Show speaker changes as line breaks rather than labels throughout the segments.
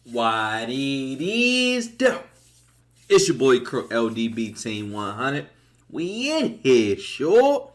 What it is, though. It's your boy Crook LDB Team 100. We in here, sure.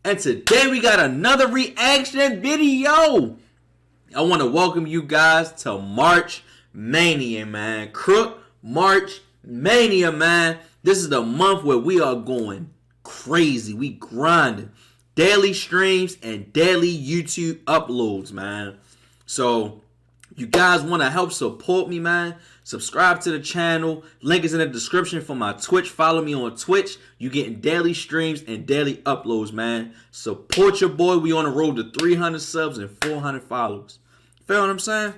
And today we got another reaction video. I want to welcome you guys to March Mania, man. Crook March Mania, man. This is the month where we are going crazy. We grinding. Daily streams and daily YouTube uploads, man. So, you guys want to help support me, man? Subscribe to the channel. Link is in the description for my Twitch. Follow me on Twitch. You getting daily streams and daily uploads, man. Support your boy. We on the road to 300 subs and 400 followers. Feel what I'm saying?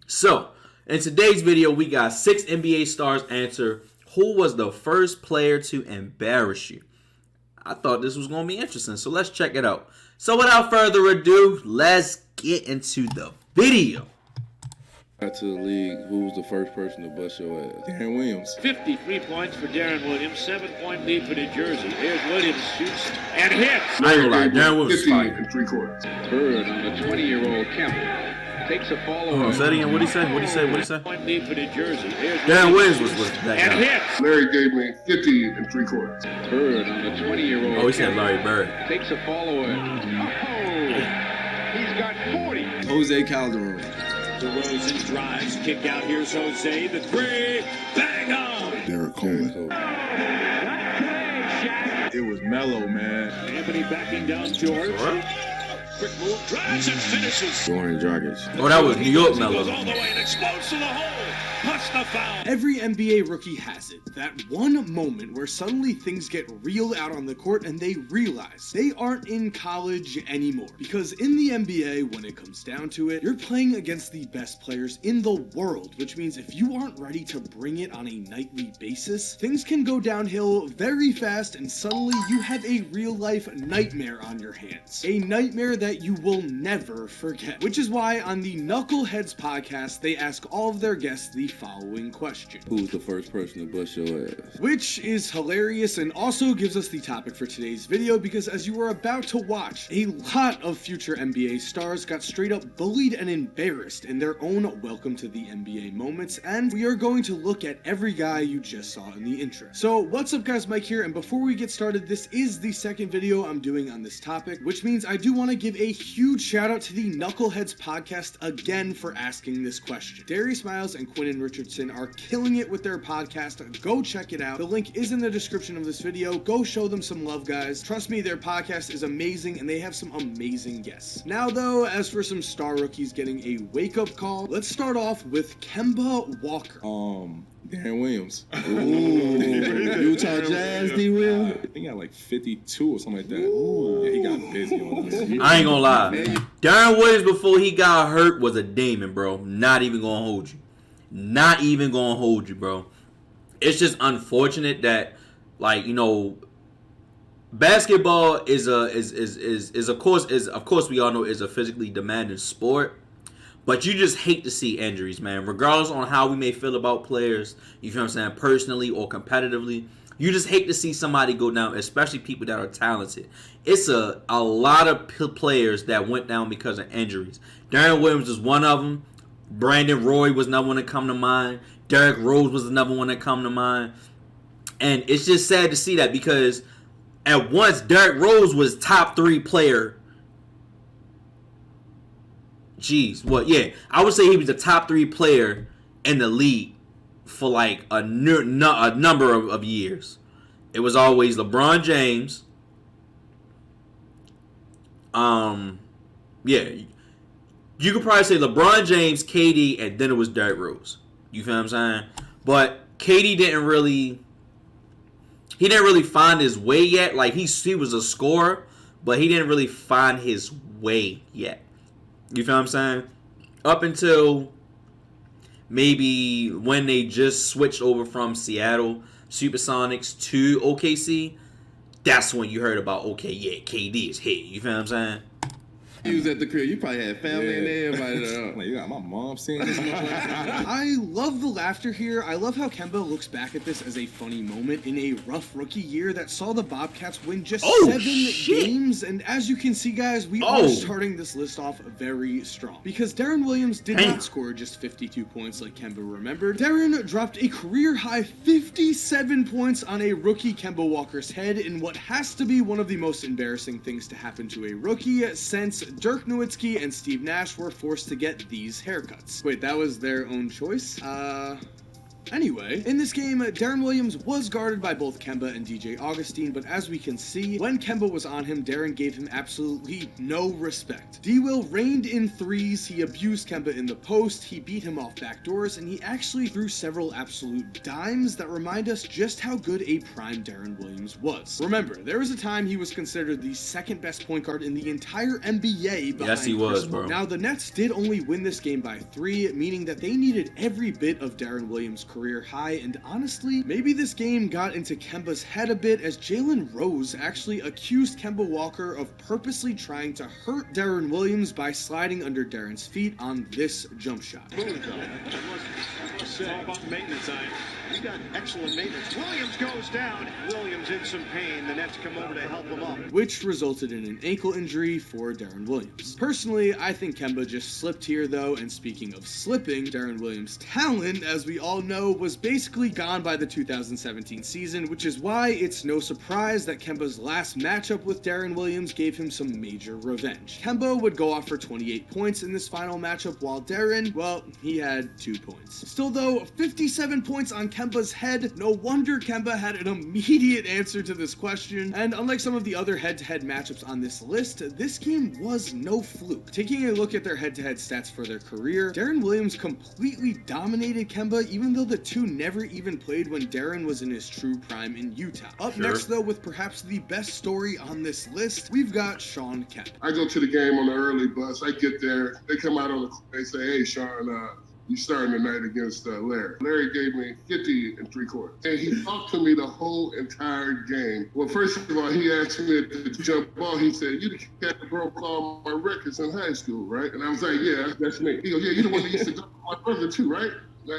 So, in today's video, we got 6 NBA stars answer who was the first player to embarrass you. I thought this was going to be interesting, so let's check it out. So, without further ado, let's get into the video.
To the league, who was the first person to bust your ass? Darren Williams.
53 points for Darren Williams, 7-point lead for New Jersey. Here's Williams, shoots and hits.
I ain't gonna lie, Darren Williams
50 and 3/4.
Bird on the 20-year-old Kemp. Takes a follow-up.
Say it again. What'd he say? What'd he say? What'd he say?
Point lead for New Jersey. Here's
Darren Williams was that
and
guy.
hits.
Larry Gabling, 50 and 3/4.
Bird on the 20-year-old
Oh, he said Larry Bird.
Takes a follow-up. Oh, he's got 40.
Jose Calderon.
DeRozan drives, kick out. Here's Jose, the three, bang on.
Derek Coleman.
It was Melo, man.
Anthony backing down George. Quick move, drives and finishes.
Goran Dragic.
Oh, that was New York
Goes
Melo.
all the way and explodes to the hole. Plus the foul.
Every NBA rookie has it. That one moment where suddenly things get real out on the court and they realize they aren't in college anymore. Because in the NBA, when it comes down to it, you're playing against the best players in the world, which means if you aren't ready to bring it on a nightly basis, things can go downhill very fast and suddenly you have a real-life nightmare on your hands. A nightmare that you will never forget. Which is why on the Knuckleheads podcast, they ask all of their guests the following question.
Who was the first person to bust your ass?
Which is hilarious and also gives us the topic for today's video because as you are about to watch, a lot of future NBA stars got straight up bullied and embarrassed in their own welcome to the NBA moments, and we are going to look at every guy you just saw in the intro. So what's up guys, Mike here, and before we get started, this is the second video I'm doing on this topic, which means I do want to give a huge shout out to the Knuckleheads podcast again for asking this question. Darius Miles and Quentin Richardson are killing it with their podcast. Go check it out. The link is in the description of this video. Go show them some love, guys. Trust me, their podcast is amazing and they have some amazing guests. Now though, as for some star rookies getting a wake-up call, let's start off with Kemba Walker.
Darren Williams. Ooh. Utah Jazz, D. Will.
I think he got like 52 or something like that. Ooh. Yeah, he got busy on us.
I ain't gonna lie. Darren Williams before he got hurt was a demon, bro. Not even gonna hold you. Not even gonna hold you, bro. It's just unfortunate that, like, you know, basketball is of course we all know is a physically demanding sport. But you just hate to see injuries, man. Regardless on how we may feel about players, you feel what I'm saying, personally or competitively, you just hate to see somebody go down, especially people that are talented. It's a lot of players that went down because of injuries. Darren Williams is one of them. Brandon Roy was another one that come to mind. Derrick Rose was another one that come to mind. And it's just sad to see that because at once Derrick Rose was top 3 player. Jeez, yeah, I would say he was the top 3 player in the league for like a number of years. It was always LeBron James. Yeah, you could probably say LeBron James, KD, and then it was Derrick Rose. You feel what I'm saying? But KD didn't really find his way yet. Like he was a scorer, but he didn't really find his way yet. You feel what I'm saying? Up until maybe when they just switched over from Seattle Supersonics to OKC, that's when you heard about, okay, yeah, KD is hit. You feel what I'm saying?
You was at the crib. You probably had family in there. Everybody
Like, you got my mom seeing this motherfucker.
I love the laughter here. I love how Kemba looks back at this as a funny moment in a rough rookie year that saw the Bobcats win just 7 games. And as you can see, guys, we are starting this list off very strong. Because Darren Williams did not score just 52 points like Kemba remembered. Darren dropped a career-high 57 points on a rookie Kemba Walker's head in what has to be one of the most embarrassing things to happen to a rookie since Dirk Nowitzki and Steve Nash were forced to get these haircuts. Wait, that was their own choice? Anyway, in this game, Darren Williams was guarded by both Kemba and DJ Augustine, but as we can see, when Kemba was on him, Darren gave him absolutely no respect. D-Will reigned in threes, he abused Kemba in the post, he beat him off backdoors, and he actually threw several absolute dimes that remind us just how good a prime Darren Williams was. Remember, there was a time he was considered the second best point guard in the entire NBA behind
Yes, he was,
Chris
bro.
Paul. Now, the Nets did only win this game by 3, meaning that they needed every bit of Darren Williams' career high, and honestly, maybe this game got into Kemba's head a bit as Jalen Rose actually accused Kemba Walker of purposely trying to hurt Darren Williams by sliding under Darren's feet on this jump shot.
It's all about maintenance time. You got excellent maintenance. Williams goes down. Williams in some pain. The Nets come over to help him up,
which resulted in an ankle injury for Darren Williams. Personally, I think Kemba just slipped here though, and speaking of slipping, Darren Williams' talent, as we all know, was basically gone by the 2017 season, which is why it's no surprise that Kemba's last matchup with Darren Williams gave him some major revenge. Kemba would go off for 28 points in this final matchup, while Darren, well, he had 2 points. Still though, 57 points on Kemba's head. No wonder Kemba had an immediate answer to this question, and unlike some of the other head-to-head matchups on this list, this game was no fluke. Taking a look at their head-to-head stats for their career, Darren Williams completely dominated Kemba, even though the two never even played when Darren was in his true prime in Utah. Up next though, with perhaps the best story on this list, we've got Shawn Kemp.
I go to the game on the early bus. I get there. They come out on the court. They say, "Hey, Shawn, you starting tonight against Larry." Larry gave me 50 and 3/4. And he talked to me the whole entire game. Well, first of all, he asked me to jump ball. He said, "You the cat that broke all my records in high school, right?" And I was like, "Yeah, that's me." He goes, "Yeah, you're the one that used to jump my brother too, right?"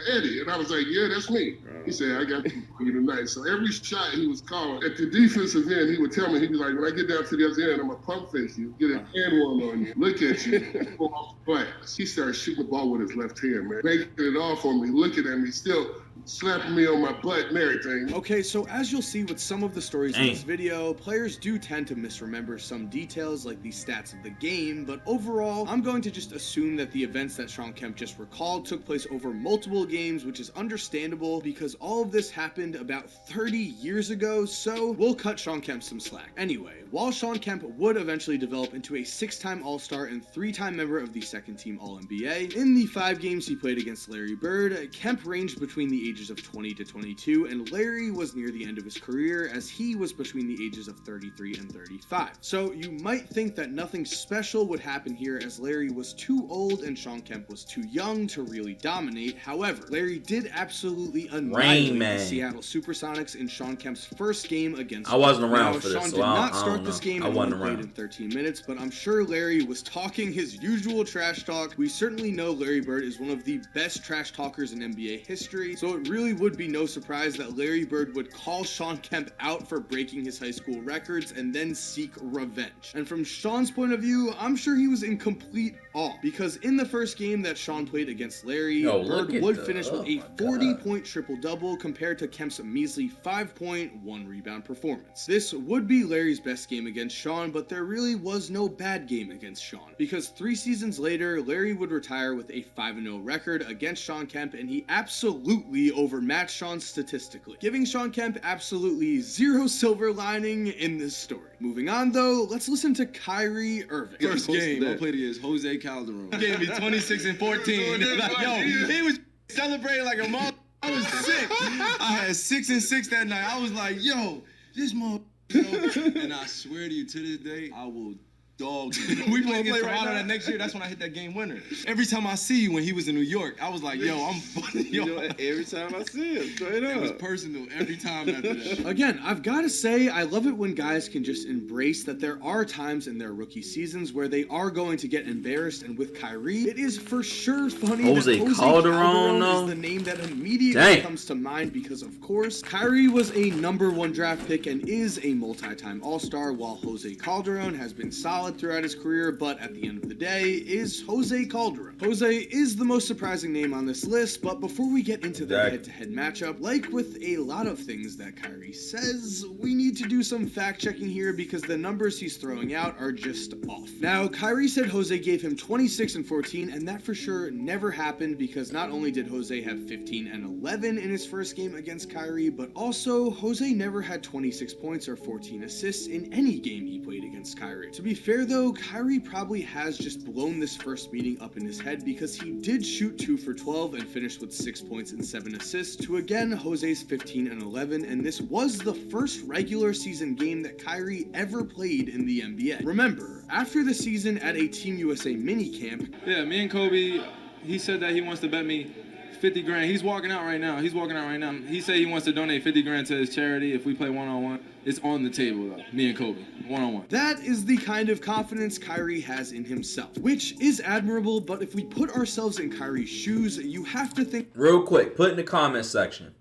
Eddie. And I was like, "Yeah, that's me." He said, "I got you for you tonight." So every shot he was calling, at the defensive end, he would tell me, he'd be like, "When I get down to the other end, I'm going to pump face you, get a hand one on you, look at you, and pull off the glass." He started shooting the ball with his left hand, man. Making it off on me, looking at me, still slapping me on my butt and everything.
Okay, so as you'll see with some of the stories in this video, players do tend to misremember some details like the stats of the game, but overall, I'm going to just assume that the events that Shawn Kemp just recalled took place over multiple games, which is understandable because all of this happened about 30 years ago, so we'll cut Shawn Kemp some slack. Anyway, while Shawn Kemp would eventually develop into a 6-time All-Star and 3-time member of the second-team All-NBA, in the 5 games he played against Larry Bird, Kemp ranged between the ages of 20 to 22, and Larry was near the end of his career as he was between the ages of 33 and 35. So you might think that nothing special would happen here as Larry was too old and Shawn Kemp was too young to really dominate. However, Larry did absolutely annihilate the Seattle Supersonics in Shawn Kemp's first game against
I wasn't around for this,
Shawn
so
did not
I
start
don't
this
know.
game
I
and
wasn't
only played
around.
in 13 minutes, but I'm sure Larry was talking his usual trash talk. We certainly know Larry Bird is one of the best trash talkers in NBA history, so it really would be no surprise that Larry Bird would call Shawn Kemp out for breaking his high school records and then seek revenge. And from Shawn's point of view, I'm sure he was in complete awe, because in the first game that Shawn played against Larry, Bird would finish with a 40-point triple-double compared to Kemp's measly 5-point, 1-rebound performance. This would be Larry's best game against Shawn, but there really was no bad game against Shawn, because 3 seasons later, Larry would retire with a 5-0 record against Shawn Kemp, and he absolutely overmatched Shawn statistically, giving Shawn Kemp absolutely 0 silver lining in this story. Moving on though, let's listen to Kyrie Irving.
First game, I played against Jose Calderon. He gave me 26 and 14. Like, yo, he was celebrating like a mom. I was sick. I had 6 and 6 that night. I was like, yo, this mom. And I swear to you, to this day, I will dog. We played against Toronto that next year. That's when I hit that game winner. Every time I see you when he was in New York, I was like, yo, I'm funny. Yo,
every time I see him, straight up.
it was personal every time after that.
Again, I've got to say, I love it when guys can just embrace that there are times in their rookie seasons where they are going to get embarrassed, and with Kyrie, it is for sure funny
Jose
that Jose
Calderon,
is the name that immediately comes to mind because, of course, Kyrie was a #1 draft pick and is a multi-time All-Star, while Jose Calderon has been solid throughout his career, but at the end of the day, is Jose Calderon. Jose is the most surprising name on this list, but before we get into the head-to-head matchup, like with a lot of things that Kyrie says, we need to do some fact-checking here because the numbers he's throwing out are just off. Now, Kyrie said Jose gave him 26 and 14, and that for sure never happened because not only did Jose have 15 and 11 in his first game against Kyrie, but also Jose never had 26 points or 14 assists in any game he played against Kyrie. To be fair though, Kyrie probably has just blown this first meeting up in his head because he did shoot 2 for 12 and finished with 6 points and 7 assists to again Jose's 15 and 11, and this was the first regular season game that Kyrie ever played in the NBA. Remember, after the season at a Team USA mini camp,
yeah, me and Kobe, he said that he wants to bet me 50 grand. He's walking out right now. He said he wants to donate 50 grand to his charity if we play one-on-one. It's on the table, though. Me and Kobe, one-on-one.
That is the kind of confidence Kyrie has in himself, which is admirable, but if we put ourselves in Kyrie's shoes, you have to think...
Real quick, put in the comment section.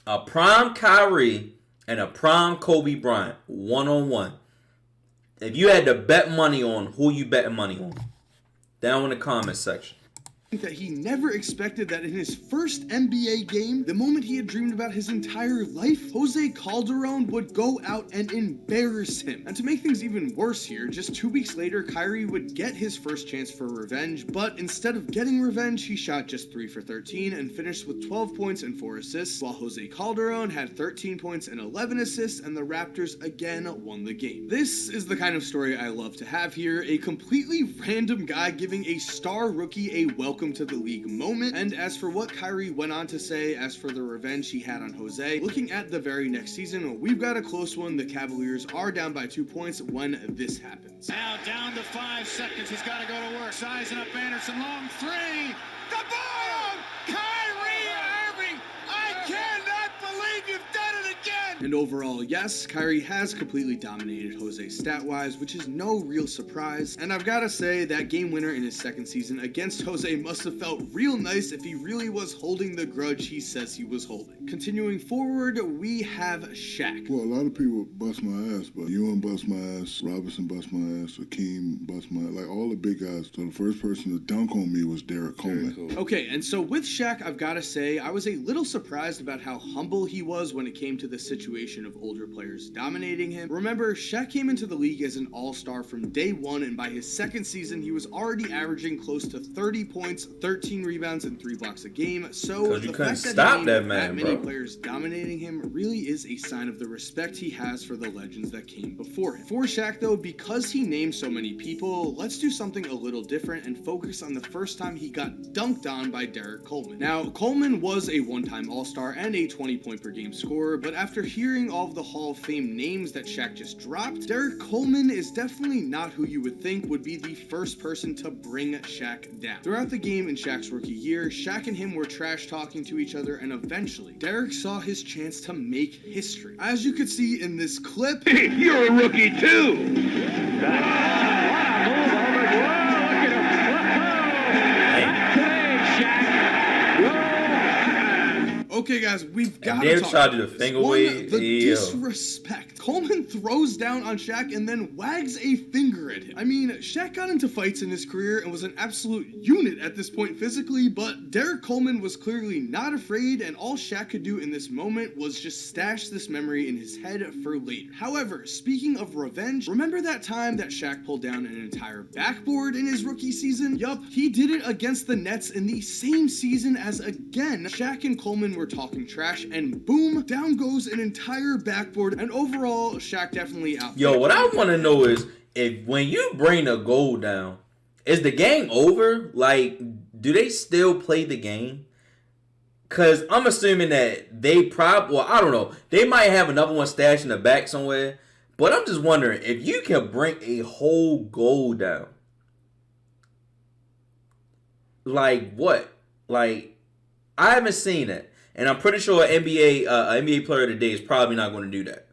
A prime Kyrie and a prime Kobe Bryant, one-on-one. If you had to bet money on, who you betting money on? Down in the comment section.
That he never expected that in his first NBA game, the moment he had dreamed about his entire life, Jose Calderon would go out and embarrass him. And to make things even worse here, just 2 weeks later, Kyrie would get his first chance for revenge, but instead of getting revenge, he shot just 3 for 13 and finished with 12 points and 4 assists, while Jose Calderon had 13 points and 11 assists, and the Raptors again won the game. This is the kind of story I love to have here, a completely random guy giving a star rookie a welcome to the league moment. And as for what Kyrie went on to say as for the revenge he had on Jose, looking at the very next season, we've got a close one. The Cavaliers are down by 2 points when this happens.
Now down to 5 seconds. He's got to go to work. Sizing up Anderson. Long three. The bottom! Kyrie Irving! I cannot believe you've done it again!
And overall, yes, Kyrie has completely dominated Jose stat-wise, which is no real surprise. And I've got to say, that game winner in his second season against Jose must have felt real nice if he really was holding the grudge he says he was holding. Continuing forward, we have Shaq.
Well, a lot of people bust my ass, but Ewan bust my ass, Robinson bust my ass, Akeem bust my ass, like all the big guys. So the first person to dunk on me was Derek Coleman.
Okay, and so with Shaq, I've got to say, I was a little surprised about how humble he was when it came to the situation of older players dominating him. Remember, Shaq came into the league as an all-star from day one, and by his second season, he was already averaging close to 30 points, 13 rebounds, and 3 blocks a game. So the fact that he named that many players dominating him really is a sign of the respect he has for the legends that came before him. For Shaq, though, because he named so many people, let's do something a little different and focus on the first time he got dunked on by Derek Coleman. Now, Coleman was a one-time all-star and a 20-point-per-game scorer, but after hearing all of the Hall of Fame names that Shaq just dropped, Derek Coleman is definitely not who you would think would be the first person to bring Shaq down. Throughout the game in Shaq's rookie year, Shaq and him were trash-talking to each other, and eventually, Derek saw his chance to make history. As you could see in this clip,
Hey, you're a rookie too! Wow, move over. Whoa, look at him. Hey, Shaq.
okay guys, we've got to
Derek
talk
tried
about
to
this.
finger
One,
wave.
the
Ew.
disrespect. Coleman throws down on Shaq and then wags a finger at him. I mean, Shaq got into fights in his career and was an absolute unit at this point physically, but Derek Coleman was clearly not afraid, and all Shaq could do in this moment was just stash this memory in his head for later. However, speaking of revenge, remember that time that Shaq pulled down an entire backboard in his rookie season? Yup, he did it against the Nets in the same season as, again, Shaq and Coleman were talking trash, and boom, down goes an entire backboard, and overall, Shaq definitely out.
Yo, what I want to know is, if when you bring a goal down, is the game over? Like, do they still play the game? Because I'm assuming that they well, I don't know. They might have another one stashed in the back somewhere. But I'm just wondering, if you can bring a whole goal down, like what? Like, I haven't seen it. And I'm pretty sure an NBA player today is probably not going to do that.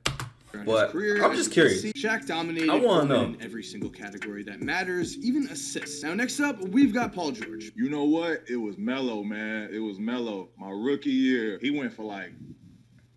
But I'm just curious.
Shaq dominated in every single category that matters, even assists. Now, next up, we've got Paul George.
You know what? It was Melo, man. It was Melo. My rookie year, he went for like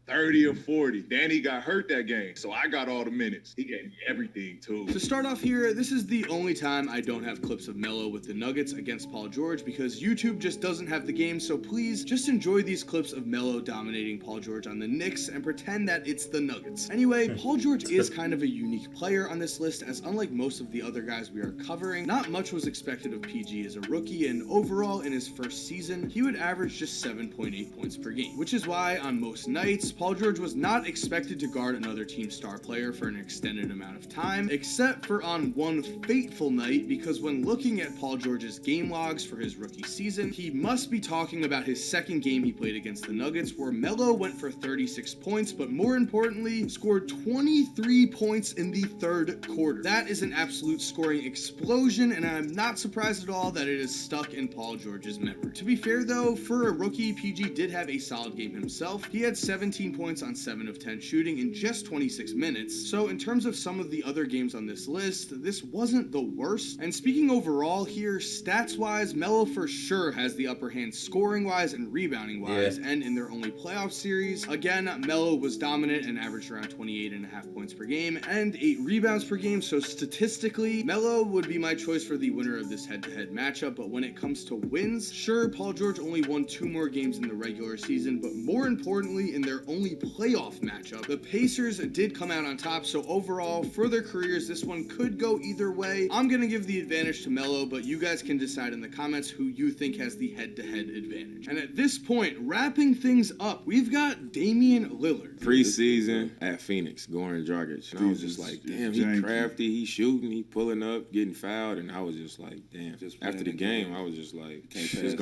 30 or 40. Danny got hurt that game, so I got all the minutes. He gave me everything, too.
To start off here, this is the only time I don't have clips of Melo with the Nuggets against Paul George because YouTube just doesn't have the game, so please just enjoy these clips of Melo dominating Paul George on the Knicks and pretend that it's the Nuggets. Anyway, Paul George is kind of a unique player on this list, as unlike most of the other guys we are covering, not much was expected of PG as a rookie, and overall in his first season, he would average just 7.8 points per game, which is why on most nights, Paul George was not expected to guard another team's star player for an extended amount of time, except for on one fateful night, because when looking at Paul George's game logs for his rookie season, he must be talking about his second game he played against the Nuggets, where Melo went for 36 points, but more importantly, scored 23 points in the third quarter. That is an absolute scoring explosion, and I'm not surprised at all that it is stuck in Paul George's memory. To be fair though, for a rookie, PG did have a solid game himself. He had 17 points on 7 of 10 shooting in just 26 minutes, so in terms of some of the other games on this list, this wasn't the worst. And speaking overall here, stats-wise, Melo for sure has the upper hand scoring-wise and rebounding-wise, and in their only playoff series, again, Melo was dominant and averaged around 28.5 points per game and 8 rebounds per game, so statistically, Melo would be my choice for the winner of this head-to-head matchup, but when it comes to wins, sure, Paul George only won 2 more games in the regular season, but more importantly, in their only playoff matchup, the Pacers did come out on top, so overall, for their careers, this one could go either way. I'm gonna give the advantage to Melo, but you guys can decide in the comments who you think has the head-to-head advantage. And at this point, wrapping things up, we've got Damian Lillard.
Preseason at Phoenix, Goran Dragic. And I was just like, damn, he crafty, he shooting, he pulling up, getting fouled, and I was just like, damn. After the game, I was just like, it's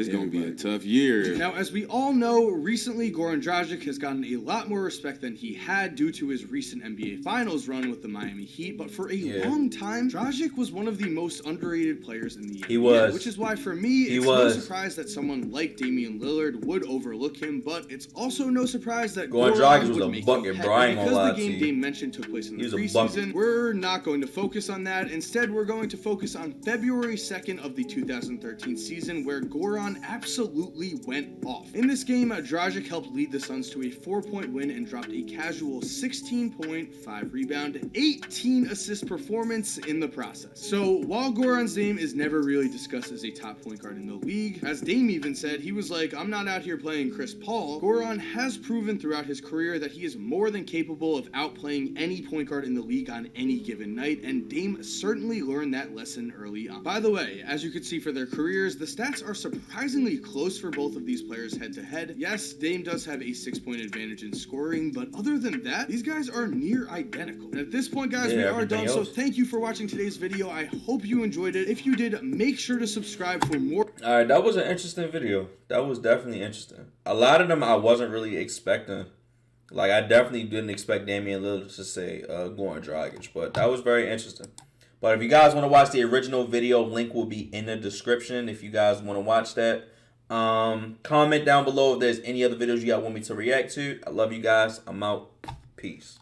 gonna be a tough year.
Now, as we all know, recently Goran Dragic has gotten a lot more respect than he had due to his recent NBA Finals run with the Miami Heat, but for a long time, Dragic was one of the most underrated players in the NBA.
He was.
Which is why, for me, it's no surprise that someone like Damian Lillard would overlook him, but it's also no surprise that Goran Dragic was a bucket, Brian. Because the game Dame mentioned took place in the preseason, we're not going to focus on that. Instead, we're going to focus on February 2nd of the 2013 season, where Goran absolutely went off. In this game, Dragic helped lead the Suns to a 4-point win and dropped a casual 16.5 rebound, 18 assist performance in the process. So while Goran's name is never really discussed as a top point guard in the league, as Dame even said, he was like, I'm not out here playing Chris Paul. Goran has proven throughout his career that he is more than capable of outplaying any point guard in the league on any given night, and Dame certainly learned that lesson early on. By the way, as you can see for their careers, the stats are surprisingly close for both of these players head to head. Yes, Dame does have a 6-point advantage in scoring, but other than that, these guys are near identical. And at this point, guys, we are done. So thank you for watching today's video. I hope you enjoyed it. If you did, make sure to subscribe for more.
All right, that was an interesting video. That was definitely interesting. A lot of them I wasn't really expecting. Like, I definitely didn't expect Damian Lillard to say Goran Dragic, but that was very interesting. But if you guys want to watch the original video, link will be in the description if you guys want to watch that. Comment down below if there's any other videos you guys want me to react to. I love you guys. I'm out. Peace.